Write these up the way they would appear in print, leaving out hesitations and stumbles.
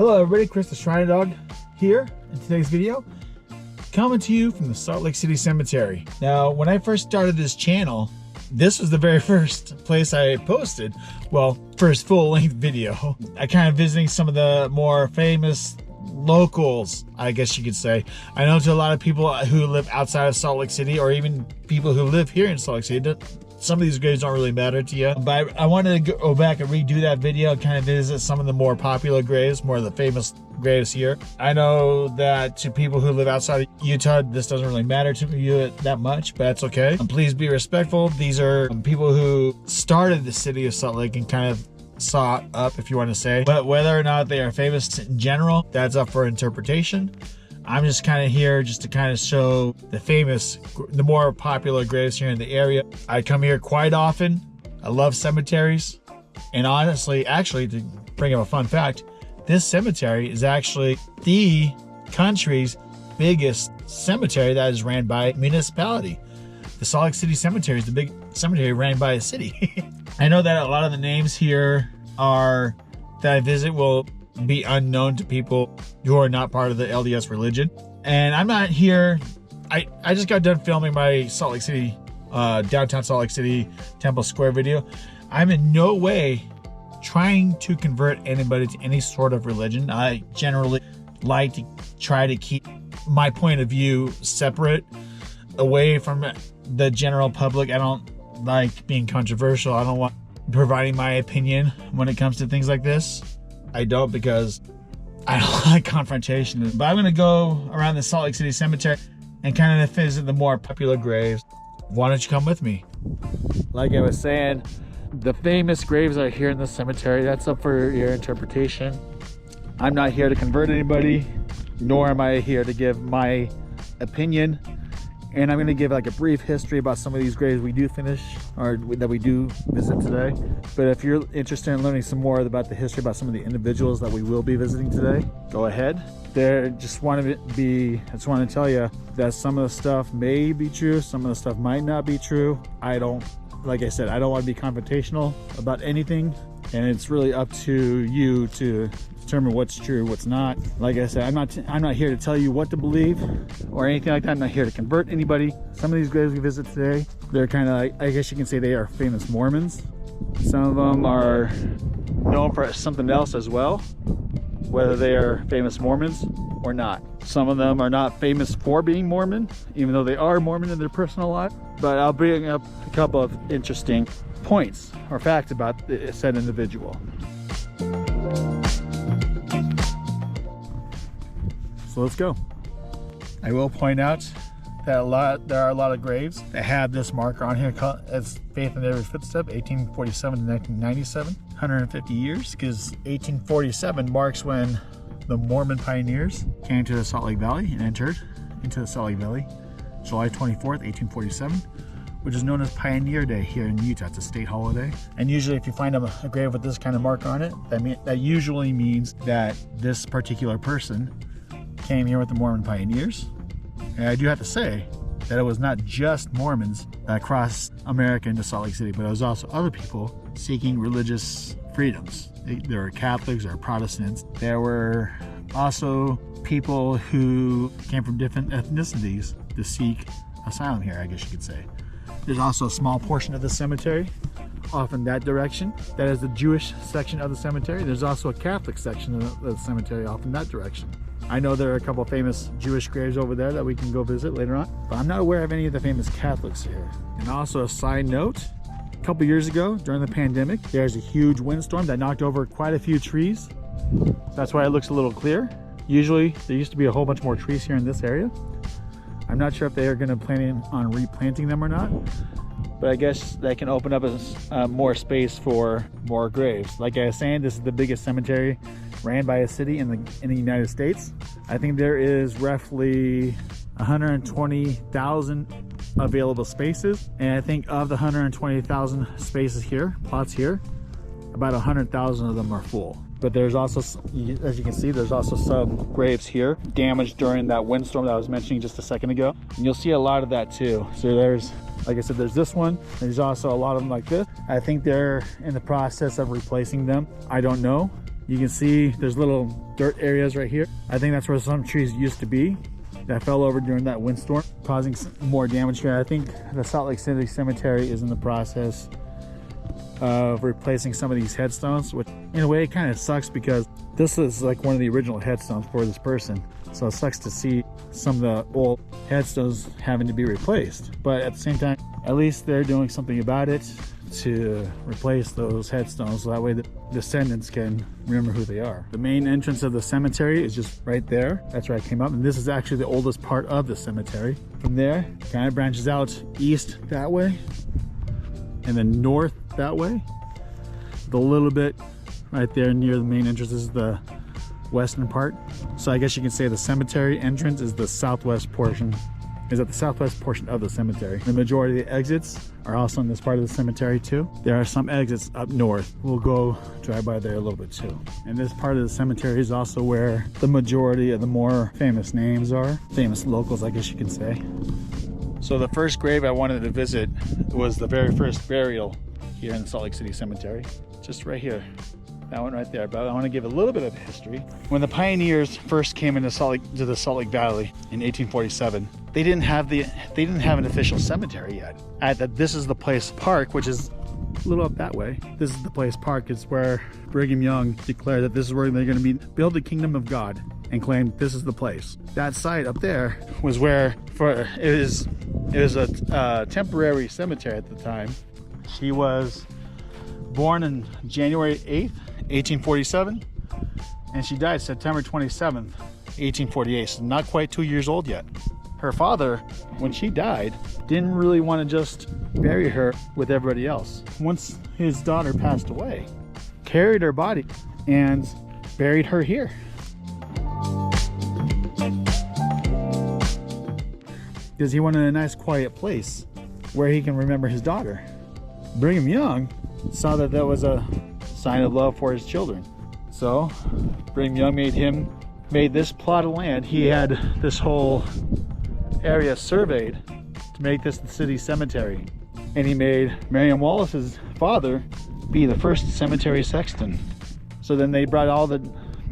Hello everybody, Chris the Shrine Dog here in today's video, coming to you from the Salt Lake City Cemetery. Now, when I first started this channel, this was the very first place I posted, well, first full-length video. I kind of visiting some of the more famous locals, I guess you could say. I know to a lot of people who live outside of Salt Lake City, or even people who live here in Salt Lake City, some of these graves don't really matter to you, but I wanted to go back and redo that video and kind of visit some of the more popular graves, more of the famous graves here. I know that to people who live outside of Utah, this doesn't really matter to you that much, but that's okay. Please be respectful. These are people who started the city of Salt Lake and kind of saw it up, if you want to say. But whether or not they are famous in general, that's up for interpretation. I'm just kind of here just to kind of show the more popular graves here in the area. I come here quite often. I love cemeteries. And honestly, actually, to bring up a fun fact, this cemetery is actually the country's biggest cemetery that is ran by a municipality. The Salt Lake City Cemetery is the big cemetery ran by a city. I know that a lot of the names here that I visit will be unknown to people who are not part of the LDS religion. And I'm not here, I just got done filming my Salt Lake City, downtown Salt Lake City Temple Square video. I'm in no way trying to convert anybody to any sort of religion. I generally like to try to keep my point of view separate, away from the general public. I don't like being controversial. I don't want providing my opinion when it comes to things like this. I don't, because I don't like confrontation. But I'm gonna go around the Salt Lake City Cemetery and kind of visit the more popular graves. Why don't you come with me? Like I was saying, the famous graves are here in the cemetery. That's up for your interpretation. I'm not here to convert anybody, nor am I here to give my opinion. And I'm going to give like a brief history about some of these graves we do finish, or that we do visit today. But if you're interested in learning some more about the history about some of the individuals that we will be visiting today, go ahead. I just want to tell you that some of the stuff may be true, some of the stuff might not be true. Like I said, I don't want to be confrontational about anything, and it's really up to you to determine what's true, what's not. Like I said, I'm not here to tell you what to believe or anything like that. I'm not here to convert anybody. Some of these graves we visit today, they're kind of like, I guess you can say they are famous Mormons. Some of them are known for something else as well, whether they are famous Mormons or not. Some of them are not famous for being Mormon, even though they are Mormon in their personal life. But I'll bring up a couple of interesting points or facts about said individual. So let's go. I will point out that there are a lot of graves that have this marker on here as Faith in Every Footstep, 1847 to 1997, 150 years, because 1847 marks when the Mormon pioneers came to the Salt Lake Valley and entered into the Salt Lake Valley, July 24th, 1847, which is known as Pioneer Day here in Utah. It's a state holiday. And usually if you find a grave with this kind of mark on it, that usually means that this particular person came here with the Mormon pioneers. And I do have to say that it was not just Mormons that crossed America into Salt Lake City, but it was also other people seeking religious freedoms. There were Catholics or Protestants. There were also people who came from different ethnicities to seek asylum here, I guess you could say. There's also a small portion of the cemetery off in that direction. That is the Jewish section of the cemetery. There's also a Catholic section of the cemetery off in that direction. I know there are a couple of famous Jewish graves over there that we can go visit later on, but I'm not aware of any of the famous Catholics here. And also a side note, a couple years ago during the pandemic, there's a huge windstorm that knocked over quite a few trees. That's why it looks a little clear. Usually there used to be a whole bunch more trees here in this area. I'm not sure if they are going to plan on replanting them or not, but I guess that can open up more space for more graves. Like I was saying, this is the biggest cemetery ran by a city in the United States. I think there is roughly 120,000 available spaces, and I think of the 120,000 spaces here, plots here, about 100,000 of them are full. But there's also, as you can see, there's also some graves here damaged during that windstorm that I was mentioning just a second ago. And you'll see a lot of that too. So there's, like I said, there's this one. There's also a lot of them like this. I think they're in the process of replacing them. I don't know. You can see there's little dirt areas right here. I think that's where some trees used to be that fell over during that windstorm, causing more damage here. I think the Salt Lake City Cemetery is in the process of replacing some of these headstones, which in a way kind of sucks because this is like one of the original headstones for this person. So it sucks to see some of the old headstones having to be replaced. But at the same time, at least they're doing something about it to replace those headstones so that way the descendants can remember who they are. The main entrance of the cemetery is just right there. That's where I came up, and this is actually the oldest part of the cemetery. From there, kind of branches out east that way and then north that way. The little bit right there near the main entrance is the western part. So I guess you can say the cemetery entrance is the southwest portion, is at the southwest portion of the cemetery. The majority of the exits are also in this part of the cemetery too. There are some exits up north. We'll go drive by there a little bit too. And this part of the cemetery is also where the majority of the more famous names are. Famous locals, I guess you can say. So the first grave I wanted to visit was the very first burial here in the Salt Lake City Cemetery. Just right here. That one right there. But I want to give a little bit of history. When the pioneers first came into the Salt Lake Valley in 1847, they didn't have an official cemetery yet. This is the place park, which is a little up that way. This is the place park. It's where Brigham Young declared that this is where they're going to build the kingdom of God, and claimed this is the place. That site up there was where it was a temporary cemetery at the time. She was born on January 8th, 1847, and she died September 27th, 1848, so not quite 2 years old yet. Her father, when she died, didn't really want to just bury her with everybody else. Once his daughter passed away, carried her body and buried her here. Because he wanted a nice quiet place where he can remember his daughter. Brigham Young saw that that was a sign of love for his children. So Brigham Young made this plot of land. He had this whole area surveyed to make this the city cemetery. And he made Marion Wallace's father be the first cemetery sexton. So then they brought all the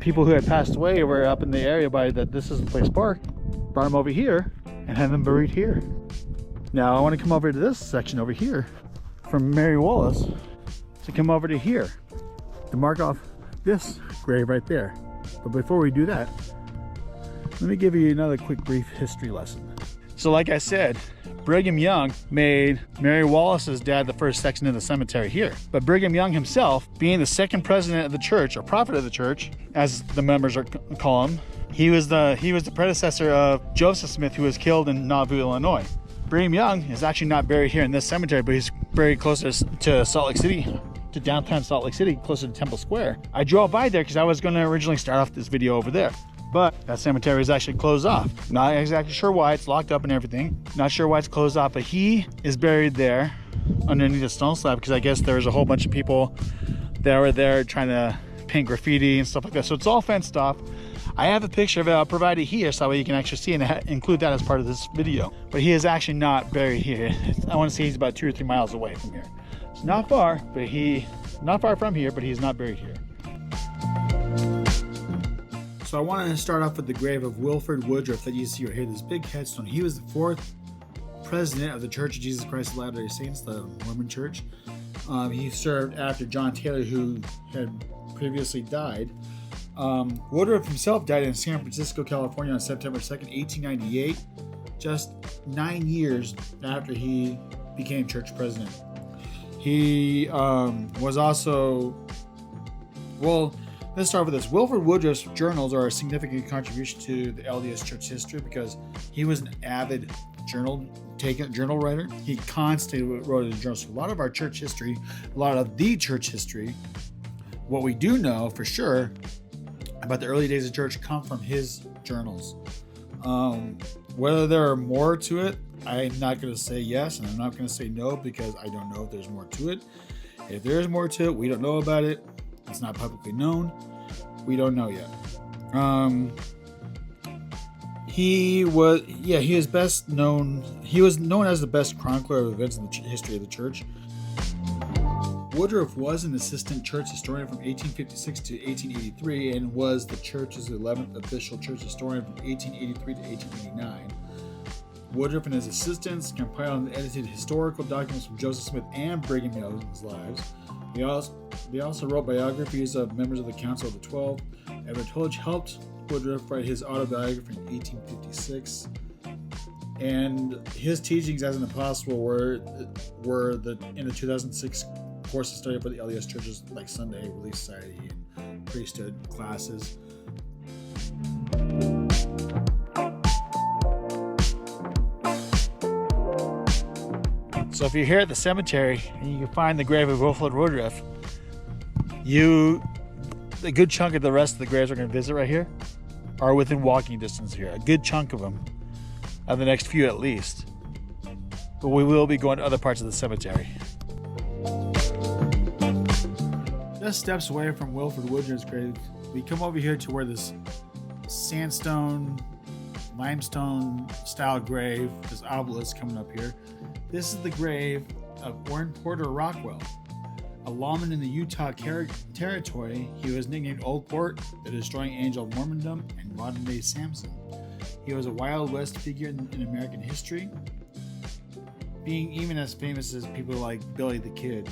people who had passed away were up in the area by that this is the place park, brought them over here and had them buried here. Now I want to come over to this section over here from Mary Wallace to come over to here to mark off this grave right there. But before we do that, let me give you another quick brief history lesson. So like I said, Brigham Young made Mary Wallace's dad the first sexton in the cemetery here. But Brigham Young himself, being the second president of the church, or prophet of the church, as the members call him, he was the predecessor of Joseph Smith, who was killed in Nauvoo, Illinois. Brigham Young is actually not buried here in this cemetery, but he's buried closer to Salt Lake City, to downtown Salt Lake City, closer to Temple Square. I drove by there because I was going to originally start off this video over there, but that cemetery is actually closed off. Not exactly sure why. It's locked up and everything. Not sure why it's closed off, but he is buried there underneath a stone slab because I guess there was a whole bunch of people that were there trying to paint graffiti and stuff like that. So it's all fenced off. I have a picture of it. I'll provide it here so that way you can actually see and include that as part of this video. But he is actually not buried here. I want to say he's about 2 or 3 miles away from here. It's not far, but not far from here, but he's not buried here. So I wanted to start off with the grave of Wilford Woodruff that you see right here, this big headstone. He was the 4th president of the Church of Jesus Christ of Latter-day Saints, the Mormon Church. He served after John Taylor, who had previously died. Woodruff himself died in San Francisco, California on September 2nd, 1898, just 9 years after he became church president. He was also, well, let's start with this. Wilford Woodruff's journals are a significant contribution to the LDS church history because he was an avid journal writer. He constantly wrote in journals. So a lot of our church history, a lot of the church history, what we do know for sure about the early days of church come from his journals. Whether there are more to it, I'm not going to say yes, and I'm not going to say no because I don't know if there's more to it. If there is more to it, we don't know about it. It's not publicly known. We don't know yet. He was known as the best chronicler of events in the history of the church. Woodruff was an assistant church historian from 1856 to 1883 and was the church's 11th official church historian from 1883 to 1889. Woodruff and his assistants compiled and edited historical documents from Joseph Smith and Brigham Young's lives. They also wrote biographies of members of the Council of the 12. Edward Tullich helped Woodruff write his autobiography in 1856. And his teachings as an apostle were in the 2006 course of study for the LDS churches, like Sunday Relief Society and priesthood classes. So if you're here at the cemetery and you can find the grave of Wilfred Woodruff, a good chunk of the rest of the graves we're going to visit right here are within walking distance here. A good chunk of them, of the next few at least. But we will be going to other parts of the cemetery. Just steps away from Wilfred Woodruff's grave, we come over here to where this sandstone, limestone style grave, this obelisk coming up here. This is the grave of Orrin Porter Rockwell, a lawman in the Utah Territory. He was nicknamed Old Port, the destroying angel of Mormondom, and modern-day Samson. He was a Wild West figure in American history, being even as famous as people like Billy the Kid.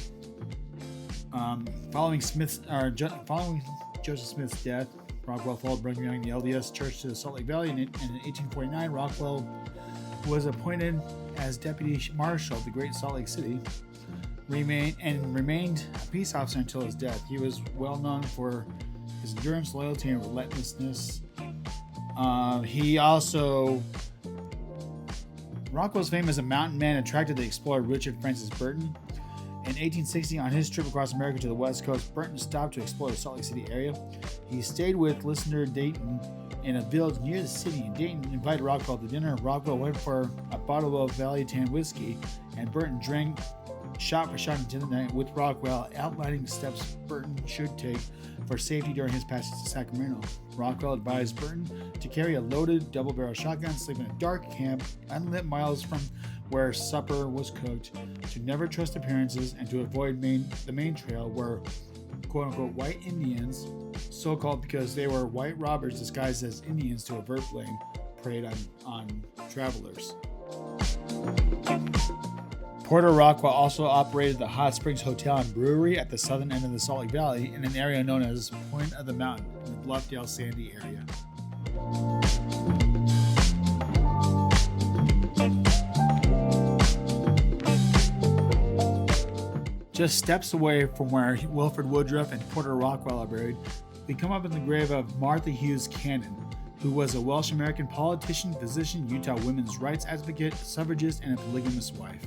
Following Joseph Smith's death, Rockwell followed Brigham Young and the LDS Church to the Salt Lake Valley, and in 1849, Rockwell was appointed as deputy marshal of the Great Salt Lake City, remained a peace officer until his death. He was well known for his endurance, loyalty, and relentlessness. Rockwell's fame as a mountain man attracted the explorer Richard Francis Burton. In 1860, on his trip across America to the West Coast, Burton stopped to explore the Salt Lake City area. He stayed with listener Dayton in a village near the city, and Dayton invited Rockwell to dinner. Rockwell went for a bottle of Valley Tan whiskey, and Burton drank shot for shot into the night with Rockwell, outlining the steps Burton should take for safety during his passage to Sacramento. Rockwell advised Burton to carry a loaded double-barrel shotgun, sleep in a dark camp, unlit miles from where supper was cooked, to never trust appearances, and to avoid the main trail where quote-unquote white Indians, so-called because they were white robbers disguised as Indians to avert blame, preyed on travelers. Porter Rockwell also operated the Hot Springs Hotel and Brewery at the southern end of the Salt Lake Valley in an area known as Point of the Mountain in the Bluffdale Sandy area. Just steps away from where Wilfred Woodruff and Porter Rockwell are buried, we come up in the grave of Martha Hughes Cannon, who was a Welsh-American politician, physician, Utah women's rights advocate, suffragist, and a polygamous wife.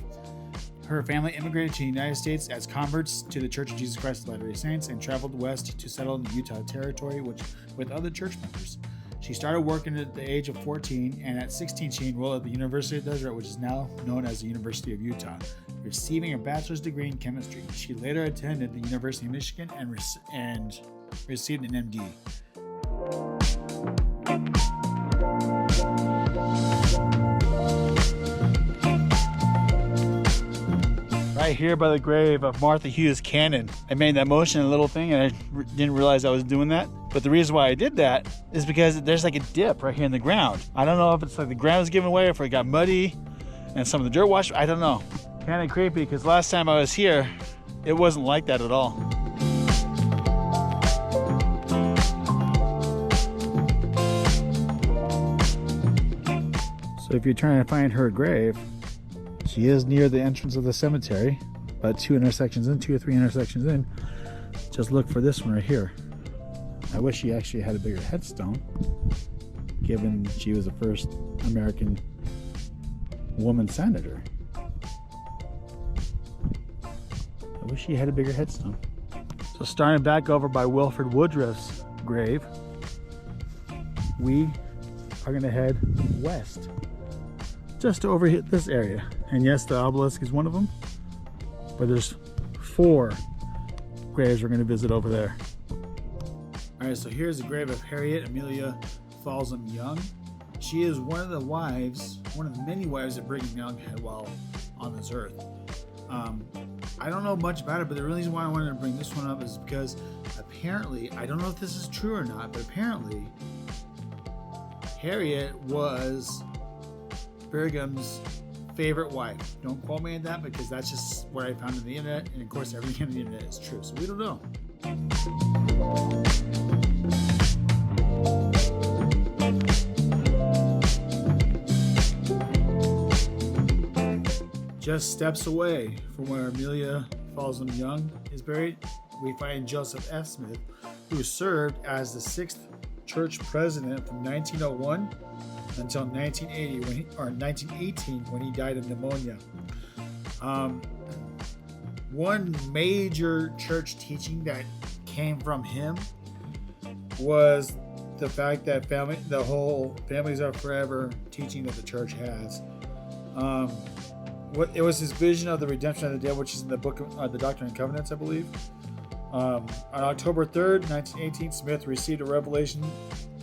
Her family immigrated to the United States as converts to the Church of Jesus Christ of Latter-day Saints and traveled west to settle in the Utah Territory with other church members. She started working at the age of 14, and at 16 she enrolled at the University of Deseret, which is now known as the University of Utah, receiving a bachelor's degree in chemistry. She later attended the University of Michigan and received an MD. Right here by the grave of Martha Hughes Cannon. I made that motion, a little thing, and I didn't realize I was doing that. But the reason why I did that is because there's like a dip right here in the ground. I don't know if it's like the ground was giving way, or if it got muddy and some of the dirt washed. I don't know. Kind of creepy, because last time I was here, it wasn't like that at all. So if you're trying to find her grave, she is near the entrance of the cemetery, about 2 or 3 intersections in. Just look for this one right here. I wish she actually had a bigger headstone, given she was the first American woman senator. I wish she had a bigger headstone. So starting back over by Wilfred Woodruff's grave, we are going to head west, just over this area. And yes, the obelisk is one of them, but there's 4 graves we're going to visit over there. All right, so here's the grave of Harriet Amelia Falsam Young. She is one of the many wives that Brigham Young had while on this earth. I don't know much about it, but the reason why I wanted to bring this one up is because apparently, I don't know if this is true or not, but apparently Harriet was Brigham's favorite wife. Don't quote me on that, because that's just what I found on the internet, and of course everything on the internet is true, so we don't know. Just steps away from where Amelia Folsom Young is buried, we find Joseph F. Smith, who served as the 6th church president from 1901 until 1918 when he died of pneumonia. One major church teaching that came from him was the fact that the whole families are forever teaching that the church has. It was his vision of the redemption of the dead, which is in the book of the Doctrine and Covenants, I believe. On October 3rd, 1918, Smith received a revelation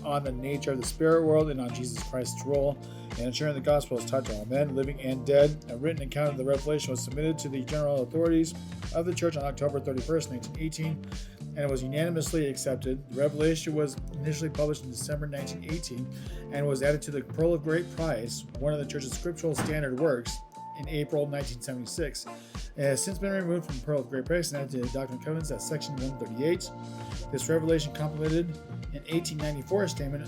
on the nature of the spirit world and on Jesus Christ's role in ensuring the gospel is taught to all men, living and dead. A written account of the revelation was submitted to the general authorities of the church on October 31st, 1918, and it was unanimously accepted. The revelation was initially published in December 1918 and was added to the Pearl of Great Price, one of the church's scriptural standard works, in April 1976. It has since been removed from Pearl of Great Price and added to the Doctrine and Covenants at section 138. This revelation complemented an 1894 statement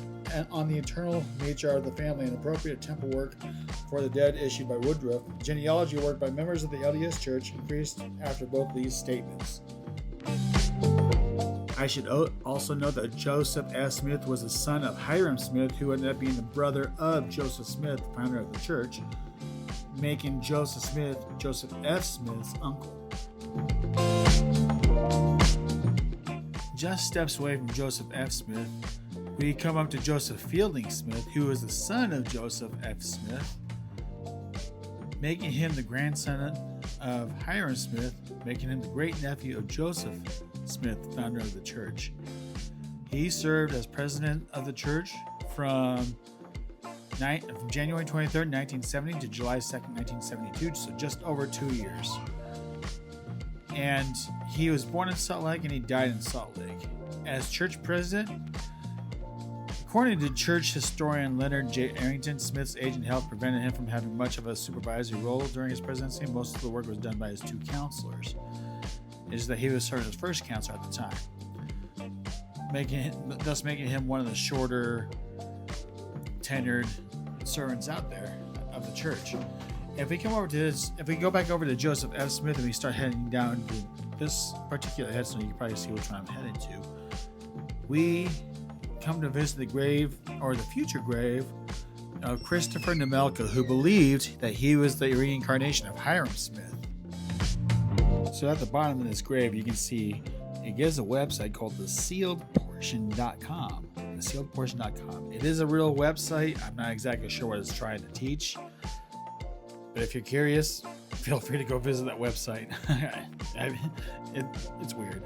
on the eternal nature of the family and appropriate temple work for the dead issued by Woodruff. Genealogy work by members of the LDS Church increased after both these statements. I should also note that Joseph F. Smith was the son of Hiram Smith, who ended up being the brother of Joseph Smith, founder of the church, making Joseph F. Smith's uncle. Just steps away from Joseph F. Smith, we come up to Joseph Fielding Smith, who is the son of Joseph F. Smith, making him the grandson of Hiram Smith, making him the great-nephew of Joseph Smith, founder of the church. He served as president of the church from January 23rd, 1970 to July 2nd, 1972, so just over 2 years. And he was born in Salt Lake and he died in Salt Lake. As church president, according to church historian Leonard J. Arrington, Smith's age and health prevented him from having much of a supervisory role during his presidency. Most of the work was done by his 2 counselors. It is that he was serving as first counselor at the time, thus making him one of the shorter tenured servants out there of the church. If we come over to this, if we go back over to Joseph F. Smith and we start heading down to this particular headstone, you can probably see which one I'm headed to. We come to visit the grave, or the future grave, of Christopher Nemelka, who believed that he was the reincarnation of Hiram Smith. So at the bottom of this grave, you can see it gives a website called thesealedportion.com. Thesealedportion.com. It is a real website. I'm not exactly sure what it's trying to teach, but if you're curious, feel free to go visit that website. It's weird.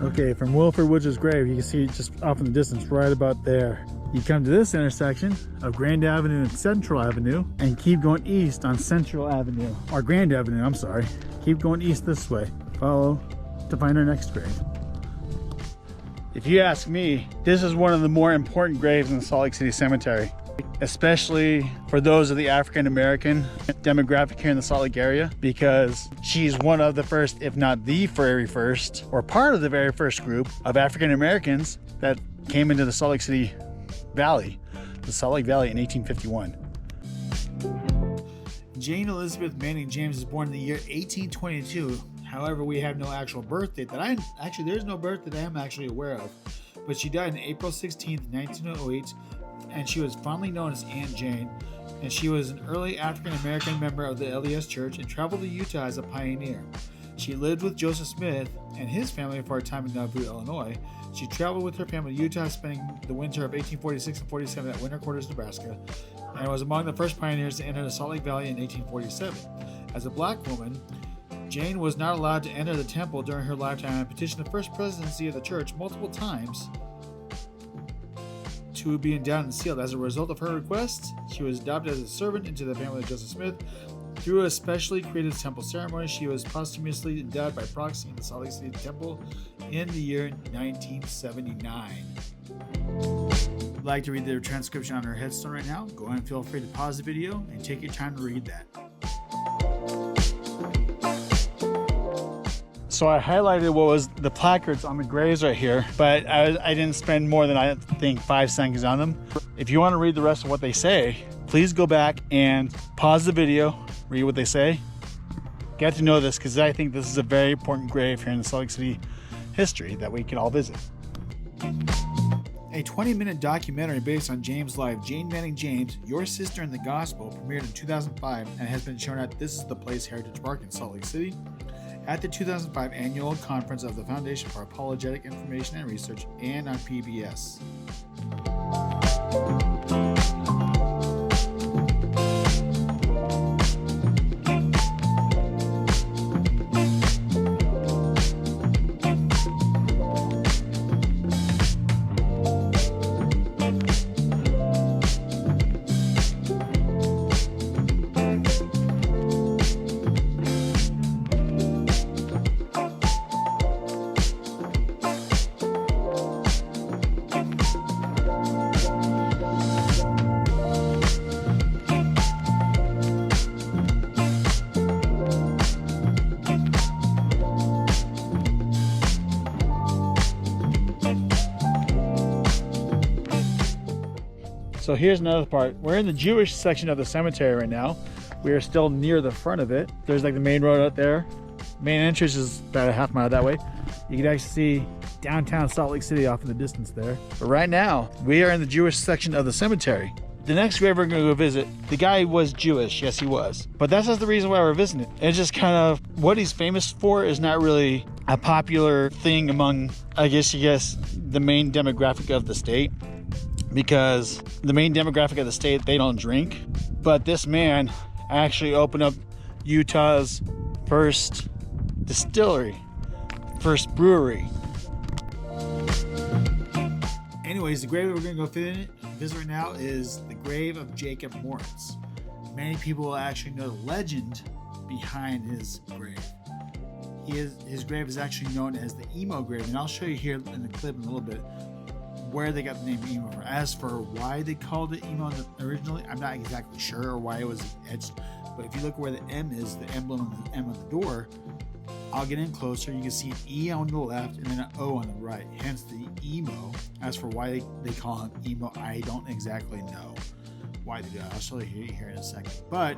Okay, from Wilford Wood's grave, you can see just off in the distance, right about there. You come to this intersection of Grand Avenue and Central Avenue and keep going east on Central Avenue, or Grand Avenue, I'm sorry. Keep going east this way. Follow to find our next grave. If you ask me, this is one of the more important graves in the Salt Lake City Cemetery, especially for those of the African American demographic here in the Salt Lake area, because she's one of the first, if not the very first, or part of the very first group of African Americans that came into the Salt Lake City Valley, the Salt Lake Valley, in 1851. Jane Elizabeth Manning James is born in the year 1822. However, we have no actual birth date there's no birth that I am actually aware of. But she died on April 16th, 1908, and she was fondly known as Aunt Jane. And she was an early African American member of the LDS Church and traveled to Utah as a pioneer. She lived with Joseph Smith and his family for a time in Nauvoo, Illinois. She traveled with her family to Utah, spending the winter of 1846 and 47 at Winter Quarters, Nebraska, and was among the first pioneers to enter the Salt Lake Valley in 1847. As a black woman, Jane was not allowed to enter the temple during her lifetime and petitioned the first presidency of the church multiple times to be endowed and sealed. As a result of her request, she was adopted as a servant into the family of Joseph Smith. Through a specially created temple ceremony, she was posthumously endowed by proxy in the Salt Lake City Temple in the year 1979. I'd like to read the transcription on her headstone right now. Go ahead and feel free to pause the video and take your time to read that. So I highlighted what was the placards on the graves right here, but I didn't spend more than, I think, 5 seconds on them. If you want to read the rest of what they say, please go back and pause the video, read what they say. Get to know this, because I think this is a very important grave here in the Salt Lake City history that we can all visit. A 20-minute documentary based on James' life, Jane Manning James, Your Sister in the Gospel, premiered in 2005 and has been shown at This Is the Place Heritage Park in Salt Lake City at the 2005 Annual Conference of the Foundation for Apologetic Information and Research and on PBS. So here's another part. We're in the Jewish section of the cemetery right now. We are still near the front of it. There's like the main road out there. Main entrance is about a half mile that way. You can actually see downtown Salt Lake City off in the distance there. But right now, we are in the Jewish section of the cemetery. The next grave we're gonna go visit, the guy was Jewish, yes he was. But that's not the reason why we're visiting it. It's just kind of, what he's famous for is not really a popular thing among, I guess, the main demographic of the state. Because the main demographic of the state, they don't drink. But this man actually opened up Utah's first distillery, first brewery. Anyways, the grave we're gonna go visit right now is the grave of Jacob Moritz. Many people will actually know the legend behind his grave. His grave is actually known as the emo grave, and I'll show you here in the clip in a little bit where they got the name emo from. As for why they called it emo originally, I'm not exactly sure, or why it was etched. But if you look where the M is, the emblem of the M of the door, I'll get in closer. You can see an E on the left and then an O on the right. Hence the emo. As for why they call him emo, I don't exactly know why they do that. I'll show you here in a second. But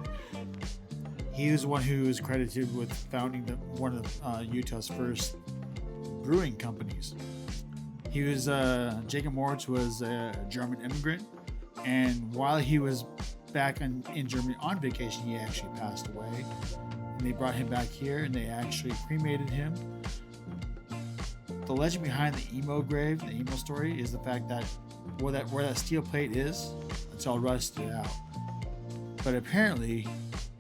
he was the one who is credited with founding one of Utah's first brewing companies. He was, Jacob Moritz was a German immigrant, and while he was back in Germany on vacation, he actually passed away. And they brought him back here, and they actually cremated him. The legend behind the emo grave, the emo story, is the fact that where that steel plate is, it's all rusted out. But apparently,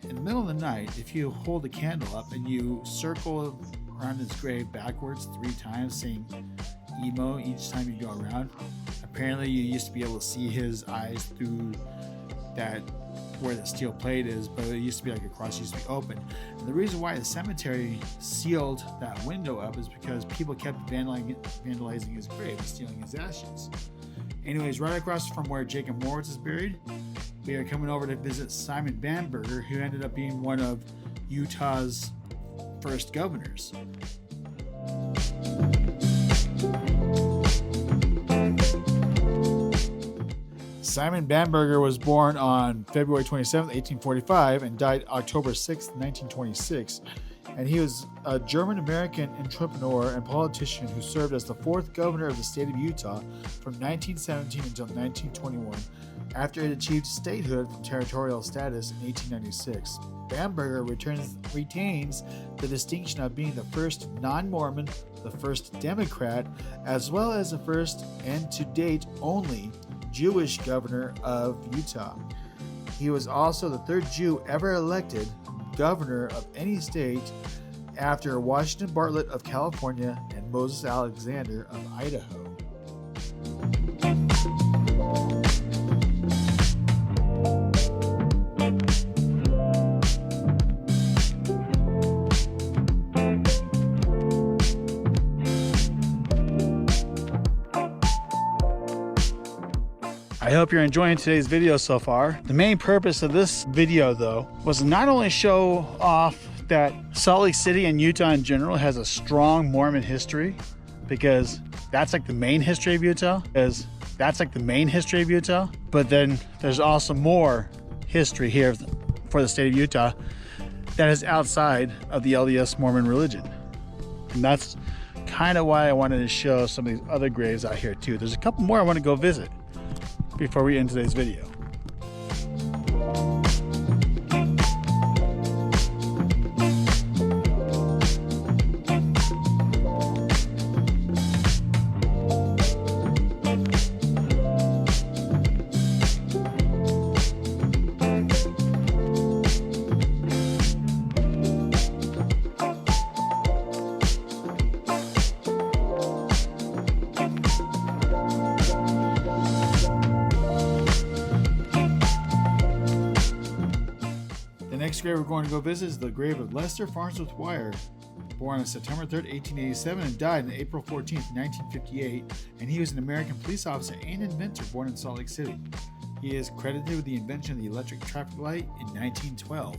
in the middle of the night, if you hold the candle up and you circle around his grave backwards 3 times, saying emo each time you go around, apparently you used to be able to see his eyes through that where the steel plate is, but it used to be like a cross, used to be open. And the reason why the cemetery sealed that window up is because people kept vandalizing his grave and stealing his ashes. Anyways, right across from where Jacob Moritz is buried, we are coming over to visit Simon Bamberger, who ended up being one of Utah's first governors. Simon Bamberger was born on February 27, 1845 and died October 6, 1926. And he was a German-American entrepreneur and politician who served as the 4th governor of the state of Utah from 1917 until 1921, after it achieved statehood from territorial status in 1896. Bamberger retains the distinction of being the first non-Mormon, the first Democrat, as well as the first and to date only Jewish governor of Utah. He was also the 3rd Jew ever elected governor of any state after Washington Bartlett of California and Moses Alexander of Idaho. I hope you're enjoying today's video so far. The main purpose of this video, though, was not only show off that Salt Lake City and Utah in general has a strong Mormon history, because that's like the main history of Utah, but then there's also more history here for the state of Utah that is outside of the LDS Mormon religion. And that's kind of why I wanted to show some of these other graves out here too. There's a couple more I want to go visit before we end today's video. The next grave we're going to go visit is the grave of Lester Farnsworth Wire, born on September 3rd, 1887 and died on April 14th, 1958, and he was an American police officer and inventor born in Salt Lake City. He is credited with the invention of the electric traffic light in 1912.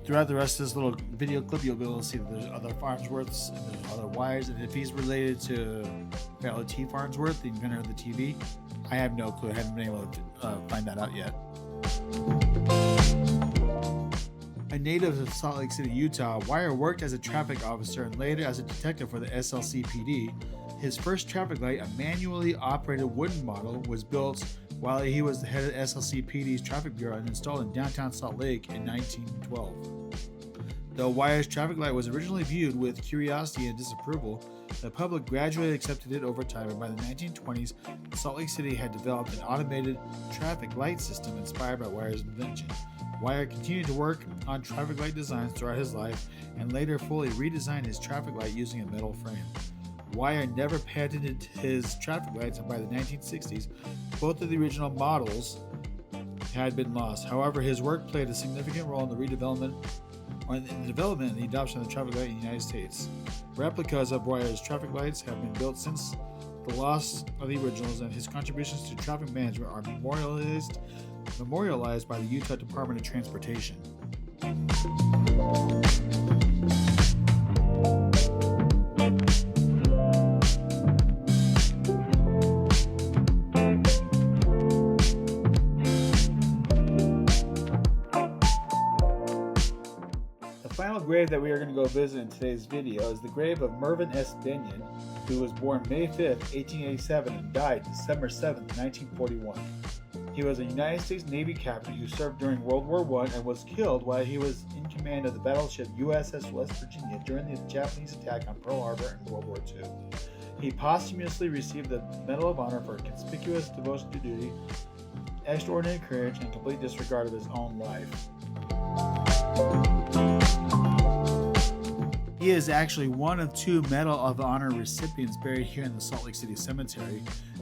Throughout the rest of this little video clip, you'll be able to see that there's other Farnsworths and there's other Wires, and if he's related to Fellow T. Farnsworth, the inventor of the TV, I have no clue. I haven't been able to find that out yet. A native of Salt Lake City, Utah, Wire worked as a traffic officer and later as a detective for the SLCPD. His first traffic light, a manually operated wooden model, was built while he was the head of SLCPD's traffic bureau and installed in downtown Salt Lake in 1912. Though Wire's traffic light was originally viewed with curiosity and disapproval, the public gradually accepted it over time, and by the 1920s, Salt Lake City had developed an automated traffic light system inspired by Wire's invention. Wire continued to work on traffic light designs throughout his life and later fully redesigned his traffic light using a metal frame. Wire never patented his traffic lights, and by the 1960s, both of the original models had been lost. However, his work played a significant role in the development and the adoption of the traffic light in the United States. Replicas of Wire's traffic lights have been built since the loss of the originals, and his contributions to traffic management are memorialized by the Utah Department of Transportation. The final grave that we are going to go visit in today's video is the grave of Mervyn S. Benyon, who was born May 5th, 1887 and died December 7th, 1941. He was a United States Navy captain who served during World War I and was killed while he was in command of the battleship USS West Virginia during the Japanese attack on Pearl Harbor in World War II. He posthumously received the Medal of Honor for conspicuous devotion to duty, extraordinary courage, and complete disregard of his own life. He is actually one of two Medal of Honor recipients buried here in the Salt Lake City Cemetery,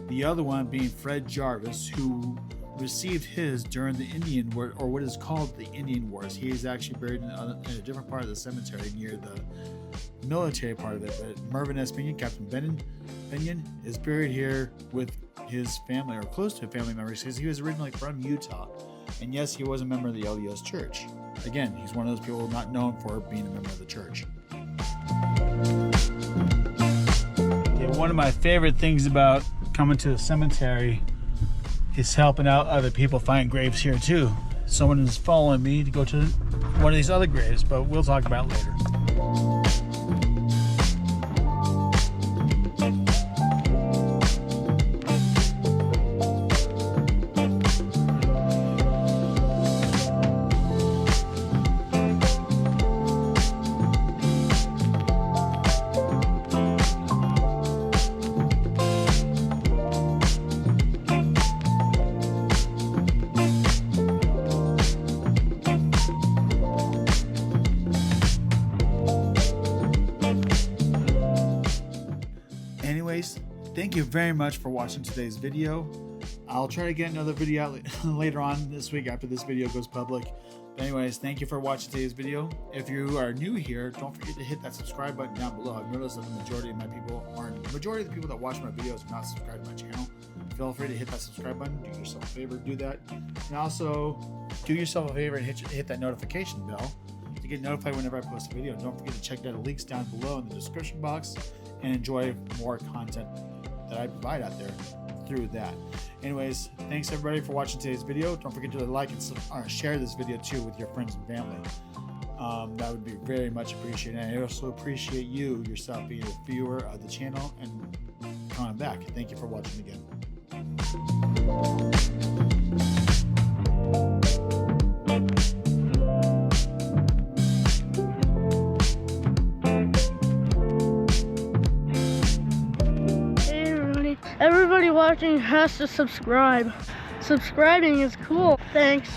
the other one being Fred Jarvis, who received his during the Indian War, or what is called the Indian Wars. He is actually buried in a different part of the cemetery near the military part of it, but Mervyn S. Benyon, Captain Benyon, is buried here with his family, or close to a family member, because he was originally from Utah. And yes, he was a member of the LDS Church. Again, he's one of those people not known for being a member of the church. Okay, one of my favorite things about coming to the cemetery is helping out other people find graves here too. Someone is following me to go to one of these other graves, but we'll talk about it later. Anyways, thank you very much for watching today's video. I'll try to get another video out later on this week after this video goes public. Anyways, thank you for watching today's video. If you are new here, don't forget to hit that subscribe button down below. I've noticed that the majority of the people that watch my videos are not subscribed to my channel. Feel free to hit that subscribe button. Do yourself a favor, do that. And also, do yourself a favor and hit that notification bell to get notified whenever I post a video. Don't forget to check out the links down below in the description box and enjoy more content that I provide out there through that. Anyways, thanks everybody for watching today's video. Don't forget to like and share this video too with your friends and family. That would be very much appreciated. And I also appreciate you yourself being a viewer of the channel and coming back. Thank you for watching again. Everybody watching has to subscribe. Subscribing is cool. Thanks.